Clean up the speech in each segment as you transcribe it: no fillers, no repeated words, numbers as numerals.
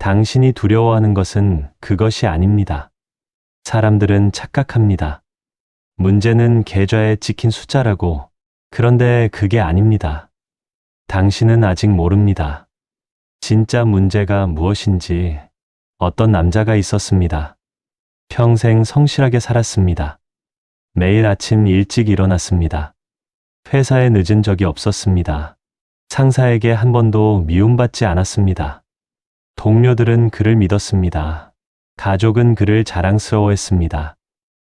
당신이 두려워하는 것은 그것이 아닙니다. 사람들은 착각합니다. 문제는 계좌에 찍힌 숫자라고. 그런데 그게 아닙니다. 당신은 아직 모릅니다. 진짜 문제가 무엇인지. 어떤 남자가 있었습니다. 평생 성실하게 살았습니다. 매일 아침 일찍 일어났습니다. 회사에 늦은 적이 없었습니다. 상사에게 한 번도 미움받지 않았습니다. 동료들은 그를 믿었습니다. 가족은 그를 자랑스러워했습니다.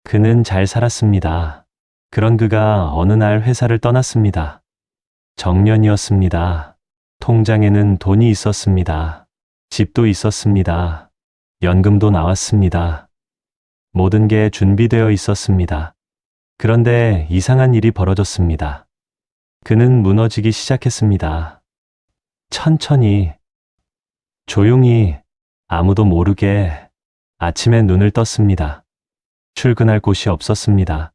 그는 잘 살았습니다. 그런 그가 어느 날 회사를 떠났습니다. 정년이었습니다. 통장에는 돈이 있었습니다. 집도 있었습니다. 연금도 나왔습니다. 모든 게 준비되어 있었습니다. 그런데 이상한 일이 벌어졌습니다. 그는 무너지기 시작했습니다. 천천히, 조용히, 아무도 모르게 아침에 눈을 떴습니다. 출근할 곳이 없었습니다.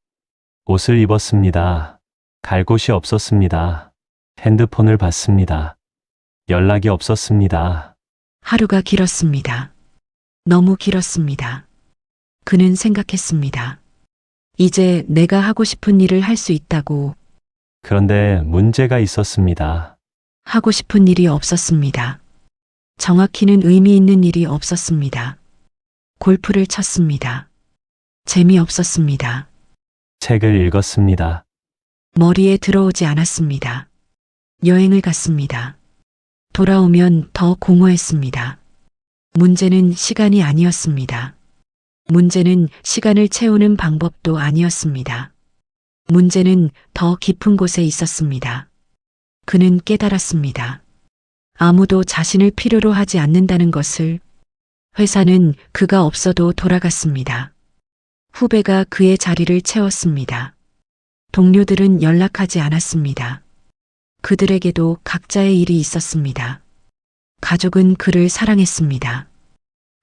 옷을 입었습니다. 갈 곳이 없었습니다. 핸드폰을 봤습니다. 연락이 없었습니다. 하루가 길었습니다. 너무 길었습니다. 그는 생각했습니다. 이제 내가 하고 싶은 일을 할 수 있다고. 그런데 문제가 있었습니다. 하고 싶은 일이 없었습니다. 정확히는 의미 있는 일이 없었습니다. 골프를 쳤습니다. 재미없었습니다. 책을 읽었습니다. 머리에 들어오지 않았습니다. 여행을 갔습니다. 돌아오면 더 공허했습니다. 문제는 시간이 아니었습니다. 문제는 시간을 채우는 방법도 아니었습니다. 문제는 더 깊은 곳에 있었습니다. 그는 깨달았습니다. 아무도 자신을 필요로 하지 않는다는 것을. 회사는 그가 없어도 돌아갔습니다. 후배가 그의 자리를 채웠습니다. 동료들은 연락하지 않았습니다. 그들에게도 각자의 일이 있었습니다. 가족은 그를 사랑했습니다.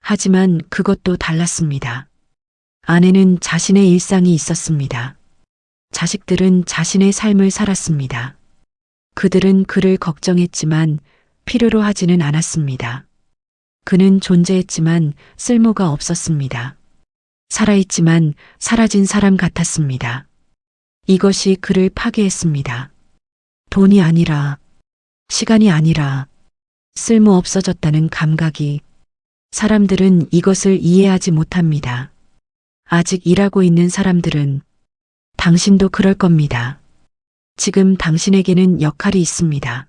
하지만 그것도 달랐습니다. 아내는 자신의 일상이 있었습니다. 자식들은 자신의 삶을 살았습니다. 그들은 그를 걱정했지만 필요로 하지는 않았습니다. 그는 존재했지만 쓸모가 없었습니다. 살아있지만 사라진 사람 같았습니다. 이것이 그를 파괴했습니다. 돈이 아니라, 시간이 아니라 쓸모 없어졌다는 감각이. 사람들은 이것을 이해하지 못합니다. 아직 일하고 있는 사람들은. 당신도 그럴 겁니다. 지금 당신에게는 역할이 있습니다.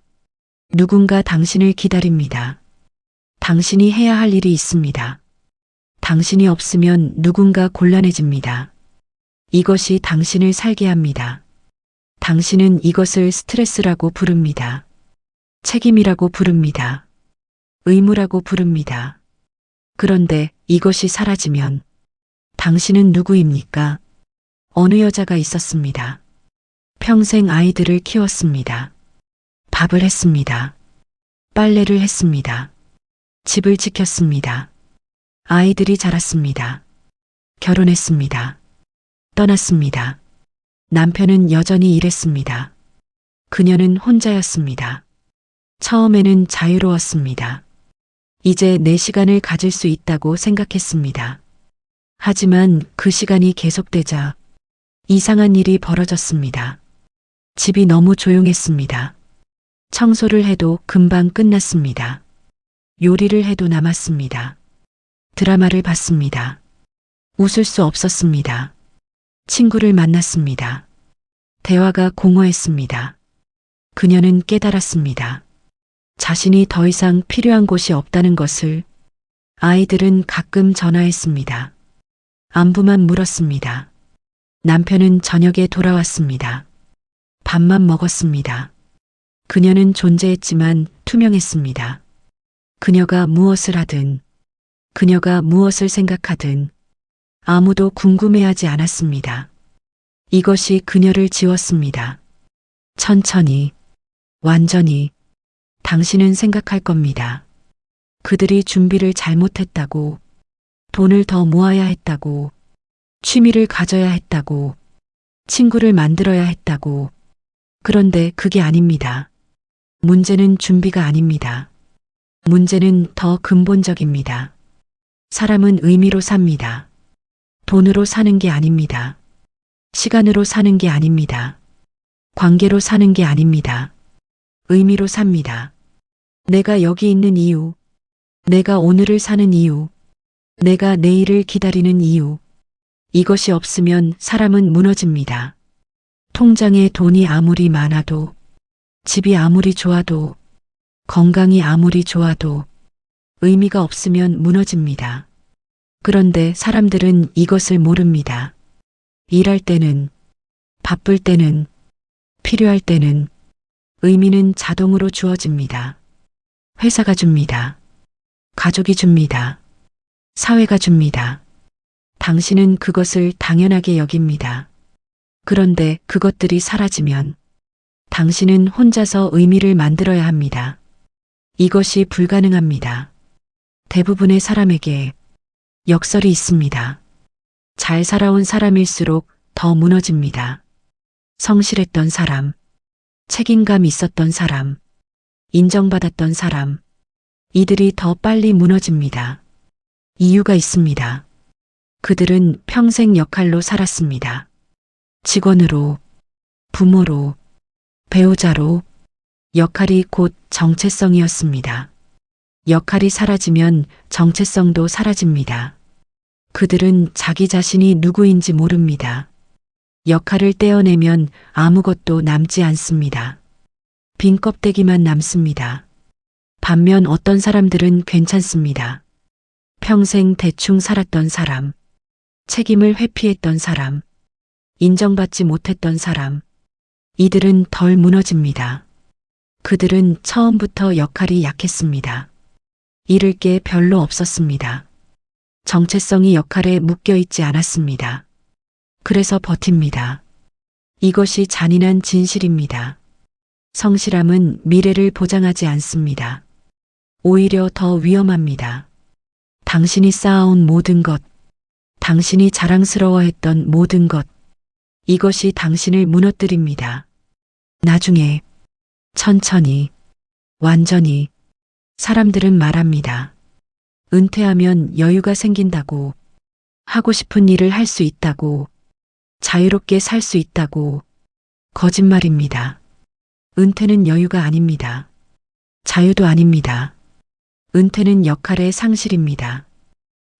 누군가 당신을 기다립니다. 당신이 해야 할 일이 있습니다. 당신이 없으면 누군가 곤란해집니다. 이것이 당신을 살게 합니다. 당신은 이것을 스트레스라고 부릅니다. 책임이라고 부릅니다. 의무라고 부릅니다. 그런데 이것이 사라지면 당신은 누구입니까? 어느 여자가 있었습니다. 평생 아이들을 키웠습니다. 밥을 했습니다. 빨래를 했습니다. 집을 지켰습니다. 아이들이 자랐습니다. 결혼했습니다. 떠났습니다. 남편은 여전히 일했습니다. 그녀는 혼자였습니다. 처음에는 자유로웠습니다. 이제 내 시간을 가질 수 있다고 생각했습니다. 하지만 그 시간이 계속되자 이상한 일이 벌어졌습니다. 집이 너무 조용했습니다. 청소를 해도 금방 끝났습니다. 요리를 해도 남았습니다. 드라마를 봤습니다. 웃을 수 없었습니다. 친구를 만났습니다. 대화가 공허했습니다. 그녀는 깨달았습니다. 자신이 더 이상 필요한 곳이 없다는 것을. 아이들은 가끔 전화했습니다. 안부만 물었습니다. 남편은 저녁에 돌아왔습니다. 밥만 먹었습니다. 그녀는 존재했지만 투명했습니다. 그녀가 무엇을 하든, 그녀가 무엇을 생각하든 아무도 궁금해하지 않았습니다. 이것이 그녀를 지웠습니다. 천천히, 완전히. 당신은 생각할 겁니다. 그들이 준비를 잘못했다고, 돈을 더 모아야 했다고, 취미를 가져야 했다고, 친구를 만들어야 했다고. 그런데 그게 아닙니다. 문제는 준비가 아닙니다. 문제는 더 근본적입니다. 사람은 의미로 삽니다. 돈으로 사는 게 아닙니다. 시간으로 사는 게 아닙니다. 관계로 사는 게 아닙니다. 의미로 삽니다. 내가 여기 있는 이유, 내가 오늘을 사는 이유, 내가 내일을 기다리는 이유. 이것이 없으면 사람은 무너집니다. 통장에 돈이 아무리 많아도, 집이 아무리 좋아도, 건강이 아무리 좋아도 의미가 없으면 무너집니다. 그런데 사람들은 이것을 모릅니다. 일할 때는, 바쁠 때는, 필요할 때는 의미는 자동으로 주어집니다. 회사가 줍니다. 가족이 줍니다. 사회가 줍니다. 당신은 그것을 당연하게 여깁니다. 그런데 그것들이 사라지면 당신은 혼자서 의미를 만들어야 합니다. 이것이 불가능합니다. 대부분의 사람에게 역설이 있습니다. 잘 살아온 사람일수록 더 무너집니다. 성실했던 사람, 책임감 있었던 사람, 인정받았던 사람, 이들이 더 빨리 무너집니다. 이유가 있습니다. 그들은 평생 역할로 살았습니다. 직원으로, 부모로, 배우자로, 역할이 곧 정체성이었습니다. 역할이 사라지면 정체성도 사라집니다. 그들은 자기 자신이 누구인지 모릅니다. 역할을 떼어내면 아무것도 남지 않습니다. 빈 껍데기만 남습니다. 반면 어떤 사람들은 괜찮습니다. 평생 대충 살았던 사람, 책임을 회피했던 사람, 인정받지 못했던 사람, 이들은 덜 무너집니다. 그들은 처음부터 역할이 약했습니다. 잃을 게 별로 없었습니다. 정체성이 역할에 묶여 있지 않았습니다. 그래서 버팁니다. 이것이 잔인한 진실입니다. 성실함은 미래를 보장하지 않습니다. 오히려 더 위험합니다. 당신이 쌓아온 모든 것, 당신이 자랑스러워했던 모든 것, 이것이 당신을 무너뜨립니다. 나중에, 천천히, 완전히, 사람들은 말합니다. 은퇴하면 여유가 생긴다고, 하고 싶은 일을 할 수 있다고, 자유롭게 살 수 있다고. 거짓말입니다. 은퇴는 여유가 아닙니다. 자유도 아닙니다. 은퇴는 역할의 상실입니다.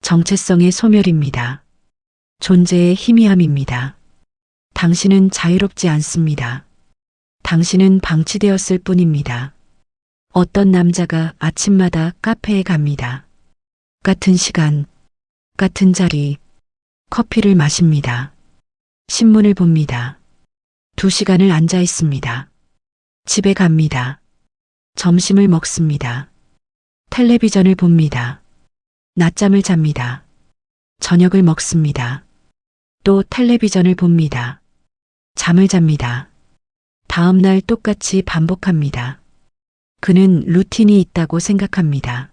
정체성의 소멸입니다. 존재의 희미함입니다. 당신은 자유롭지 않습니다. 당신은 방치되었을 뿐입니다. 어떤 남자가 아침마다 카페에 갑니다. 같은 시간, 같은 자리, 커피를 마십니다. 신문을 봅니다. 2시간을 앉아 있습니다. 집에 갑니다. 점심을 먹습니다. 텔레비전을 봅니다. 낮잠을 잡니다. 저녁을 먹습니다. 또 텔레비전을 봅니다. 잠을 잡니다. 다음 날 똑같이 반복합니다. 그는 루틴이 있다고 생각합니다.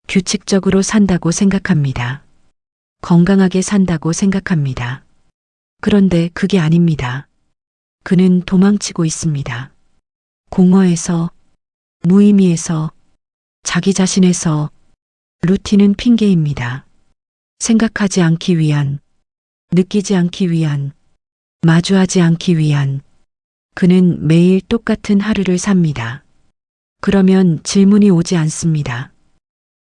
규칙적으로 산다고 생각합니다. 건강하게 산다고 생각합니다. 그런데 그게 아닙니다. 그는 도망치고 있습니다. 공허에서, 무의미에서, 자기 자신에서. 루틴은 핑계입니다. 생각하지 않기 위한, 느끼지 않기 위한, 마주하지 않기 위한. 그는 매일 똑같은 하루를 삽니다. 그러면 질문이 오지 않습니다.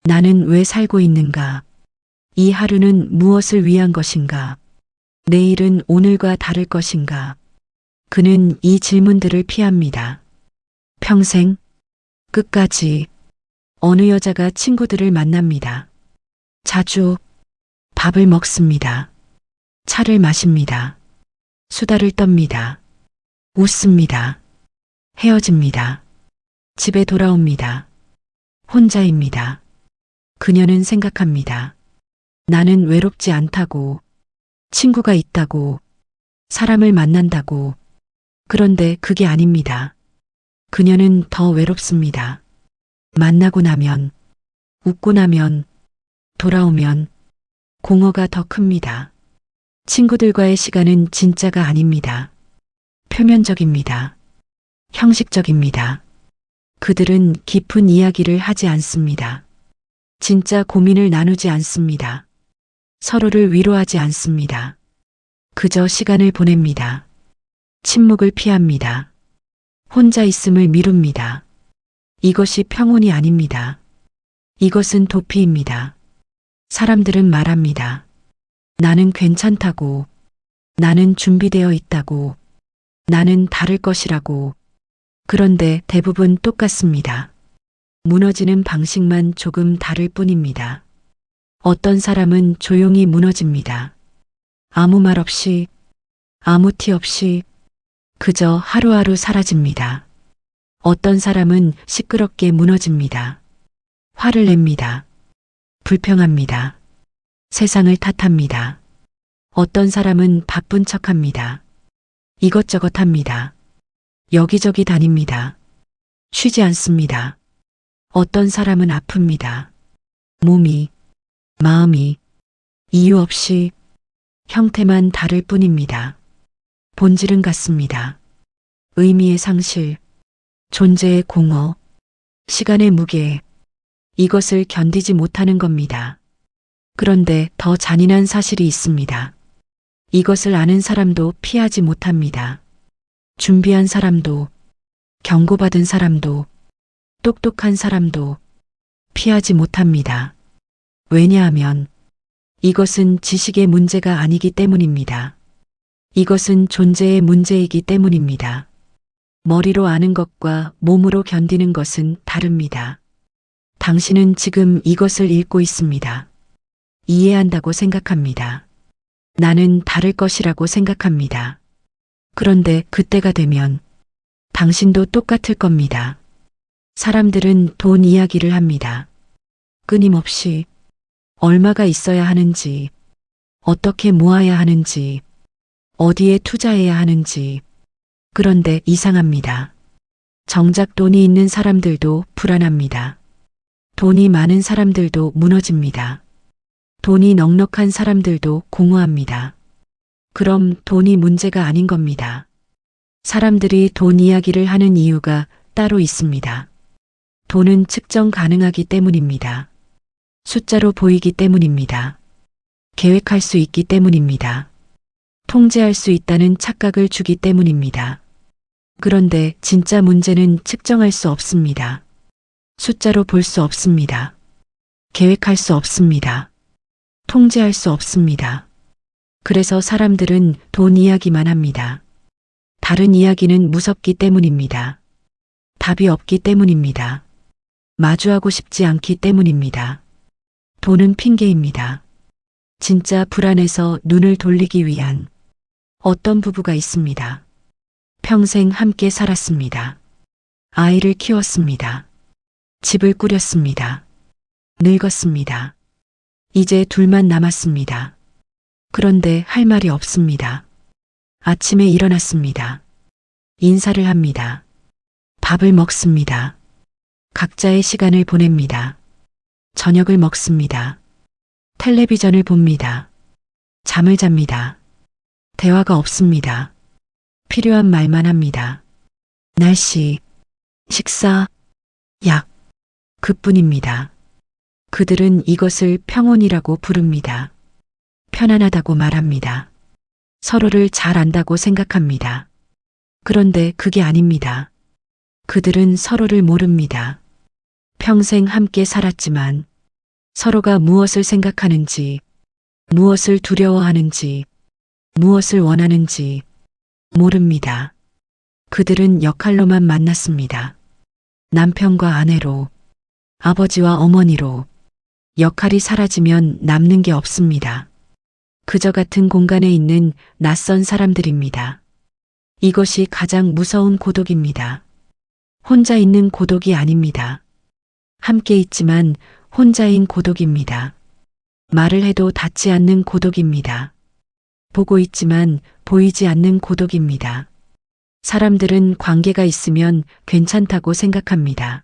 나는 왜 살고 있는가? 이 하루는 무엇을 위한 것인가? 내일은 오늘과 다를 것인가? 그는 이 질문들을 피합니다. 평생, 끝까지. 어느 여자가 친구들을 만납니다. 자주 밥을 먹습니다. 차를 마십니다. 수다를 떱니다. 웃습니다. 헤어집니다. 집에 돌아옵니다. 혼자입니다. 그녀는 생각합니다. 나는 외롭지 않다고, 친구가 있다고, 사람을 만난다고. 그런데 그게 아닙니다. 그녀는 더 외롭습니다. 만나고 나면, 웃고 나면, 돌아오면 공허가 더 큽니다. 친구들과의 시간은 진짜가 아닙니다. 표면적입니다. 형식적입니다. 그들은 깊은 이야기를 하지 않습니다. 진짜 고민을 나누지 않습니다. 서로를 위로하지 않습니다. 그저 시간을 보냅니다. 침묵을 피합니다. 혼자 있음을 미룹니다. 이것이 평온이 아닙니다. 이것은 도피입니다. 사람들은 말합니다. 나는 괜찮다고. 나는 준비되어 있다고. 나는 다를 것이라고. 그런데 대부분 똑같습니다. 무너지는 방식만 조금 다를 뿐입니다. 어떤 사람은 조용히 무너집니다. 아무 말 없이, 아무 티 없이, 그저 하루하루 사라집니다. 어떤 사람은 시끄럽게 무너집니다. 화를 냅니다. 불평합니다. 세상을 탓합니다. 어떤 사람은 바쁜 척합니다. 이것저것 합니다. 여기저기 다닙니다. 쉬지 않습니다. 어떤 사람은 아픕니다. 몸이, 마음이, 이유 없이, 형태만 다를 뿐입니다. 본질은 같습니다. 의미의 상실, 존재의 공허, 시간의 무게, 이것을 견디지 못하는 겁니다. 그런데 더 잔인한 사실이 있습니다. 이것을 아는 사람도 피하지 못합니다. 준비한 사람도, 경고받은 사람도, 똑똑한 사람도 피하지 못합니다. 왜냐하면 이것은 지식의 문제가 아니기 때문입니다. 이것은 존재의 문제이기 때문입니다. 머리로 아는 것과 몸으로 견디는 것은 다릅니다. 당신은 지금 이것을 읽고 있습니다. 이해한다고 생각합니다. 나는 다를 것이라고 생각합니다. 그런데 그때가 되면 당신도 똑같을 겁니다. 사람들은 돈 이야기를 합니다. 끊임없이 얼마가 있어야 하는지, 어떻게 모아야 하는지, 어디에 투자해야 하는지. 그런데 이상합니다. 정작 돈이 있는 사람들도 불안합니다. 돈이 많은 사람들도 무너집니다. 돈이 넉넉한 사람들도 공허합니다. 그럼 돈이 문제가 아닌 겁니다. 사람들이 돈 이야기를 하는 이유가 따로 있습니다. 돈은 측정 가능하기 때문입니다. 숫자로 보이기 때문입니다. 계획할 수 있기 때문입니다. 통제할 수 있다는 착각을 주기 때문입니다. 그런데 진짜 문제는 측정할 수 없습니다. 숫자로 볼 수 없습니다. 계획할 수 없습니다. 통제할 수 없습니다. 그래서 사람들은 돈 이야기만 합니다. 다른 이야기는 무섭기 때문입니다. 답이 없기 때문입니다. 마주하고 싶지 않기 때문입니다. 돈은 핑계입니다. 진짜 불안해서 눈을 돌리기 위한 어떤 부부가 있습니다. 평생 함께 살았습니다. 아이를 키웠습니다. 집을 꾸렸습니다. 늙었습니다. 이제 둘만 남았습니다. 그런데 할 말이 없습니다. 아침에 일어났습니다. 인사를 합니다. 밥을 먹습니다. 각자의 시간을 보냅니다. 저녁을 먹습니다. 텔레비전을 봅니다. 잠을 잡니다. 대화가 없습니다. 필요한 말만 합니다. 날씨, 식사, 약, 그뿐입니다. 그들은 이것을 평온이라고 부릅니다. 편안하다고 말합니다. 서로를 잘 안다고 생각합니다. 그런데 그게 아닙니다. 그들은 서로를 모릅니다. 평생 함께 살았지만 서로가 무엇을 생각하는지, 무엇을 두려워하는지, 무엇을 원하는지 모릅니다. 그들은 역할로만 만났습니다. 남편과 아내로, 아버지와 어머니로. 역할이 사라지면 남는 게 없습니다. 그저 같은 공간에 있는 낯선 사람들입니다. 이것이 가장 무서운 고독입니다. 혼자 있는 고독이 아닙니다. 함께 있지만 혼자인 고독입니다. 말을 해도 닿지 않는 고독입니다. 보고 있지만 보이지 않는 고독입니다. 사람들은 관계가 있으면 괜찮다고 생각합니다.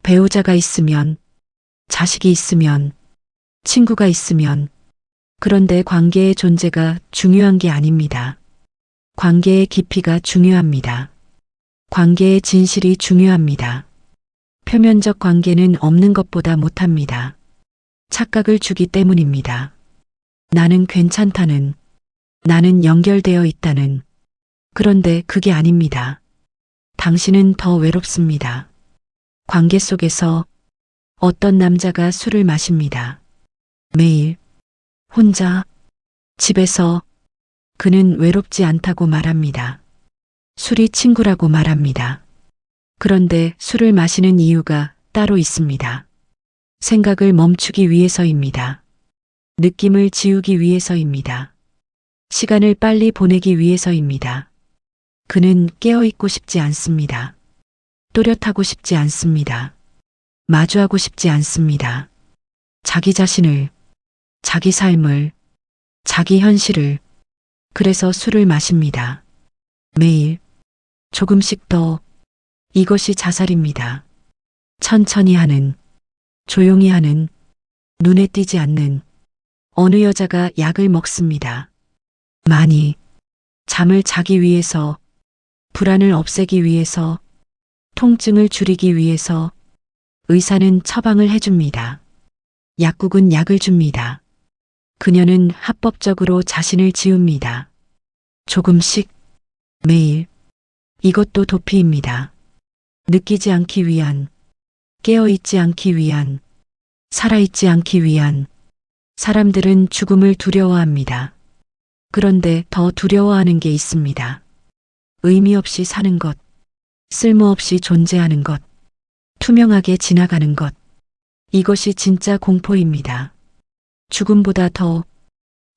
배우자가 있으면, 자식이 있으면, 친구가 있으면. 그런데 관계의 존재가 중요한 게 아닙니다. 관계의 깊이가 중요합니다. 관계의 진실이 중요합니다. 표면적 관계는 없는 것보다 못합니다. 착각을 주기 때문입니다. 나는 괜찮다는, 나는 연결되어 있다는. 그런데 그게 아닙니다. 당신은 더 외롭습니다. 관계 속에서 어떤 남자가 술을 마십니다. 매일, 혼자, 집에서. 그는 외롭지 않다고 말합니다. 술이 친구라고 말합니다. 그런데 술을 마시는 이유가 따로 있습니다. 생각을 멈추기 위해서입니다. 느낌을 지우기 위해서입니다. 시간을 빨리 보내기 위해서입니다. 그는 깨어있고 싶지 않습니다. 또렷하고 싶지 않습니다. 마주하고 싶지 않습니다. 자기 자신을, 자기 삶을, 자기 현실을. 그래서 술을 마십니다. 매일, 조금씩 더. 이것이 자살입니다. 천천히 하는, 조용히 하는, 눈에 띄지 않는. 어느 여자가 약을 먹습니다. 많이, 잠을 자기 위해서, 불안을 없애기 위해서, 통증을 줄이기 위해서. 의사는 처방을 해줍니다. 약국은 약을 줍니다. 그녀는 합법적으로 자신을 지웁니다. 조금씩, 매일. 이것도 도피입니다. 느끼지 않기 위한, 깨어있지 않기 위한, 살아있지 않기 위한. 사람들은 죽음을 두려워합니다. 그런데 더 두려워하는 게 있습니다. 의미 없이 사는 것, 쓸모없이 존재하는 것, 투명하게 지나가는 것. 이것이 진짜 공포입니다. 죽음보다 더,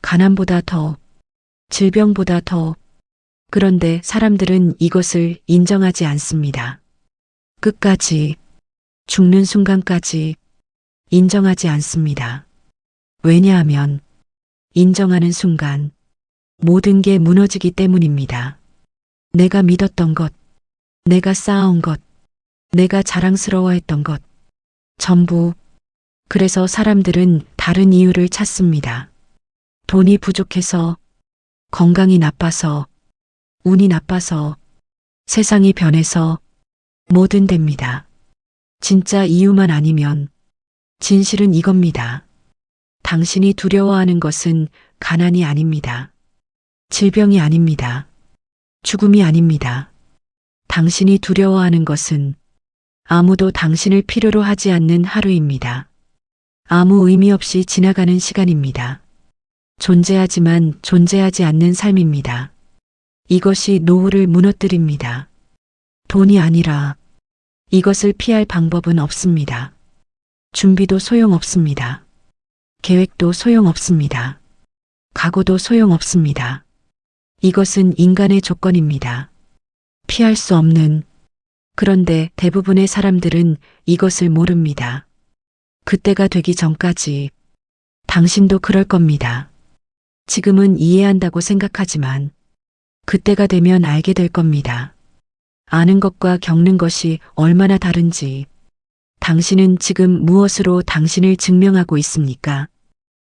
가난보다 더, 질병보다 더. 그런데 사람들은 이것을 인정하지 않습니다. 끝까지, 죽는 순간까지 인정하지 않습니다. 왜냐하면 인정하는 순간 모든 게 무너지기 때문입니다. 내가 믿었던 것, 내가 쌓아온 것, 내가 자랑스러워했던 것, 전부. 그래서 사람들은 다른 이유를 찾습니다. 돈이 부족해서, 건강이 나빠서, 운이 나빠서, 세상이 변해서. 뭐든 됩니다. 진짜 이유만 아니면 진실은 이겁니다. 당신이 두려워하는 것은 가난이 아닙니다. 질병이 아닙니다. 죽음이 아닙니다. 당신이 두려워하는 것은 아무도 당신을 필요로 하지 않는 하루입니다. 아무 의미 없이 지나가는 시간입니다. 존재하지만 존재하지 않는 삶입니다. 이것이 노후를 무너뜨립니다. 돈이 아니라 이것을 피할 방법은 없습니다. 준비도 소용없습니다. 계획도 소용없습니다. 각오도 소용없습니다. 이것은 인간의 조건입니다. 피할 수 없는. 그런데 대부분의 사람들은 이것을 모릅니다. 그때가 되기 전까지. 당신도 그럴 겁니다. 지금은 이해한다고 생각하지만 그때가 되면 알게 될 겁니다. 아는 것과 겪는 것이 얼마나 다른지. 당신은 지금 무엇으로 당신을 증명하고 있습니까?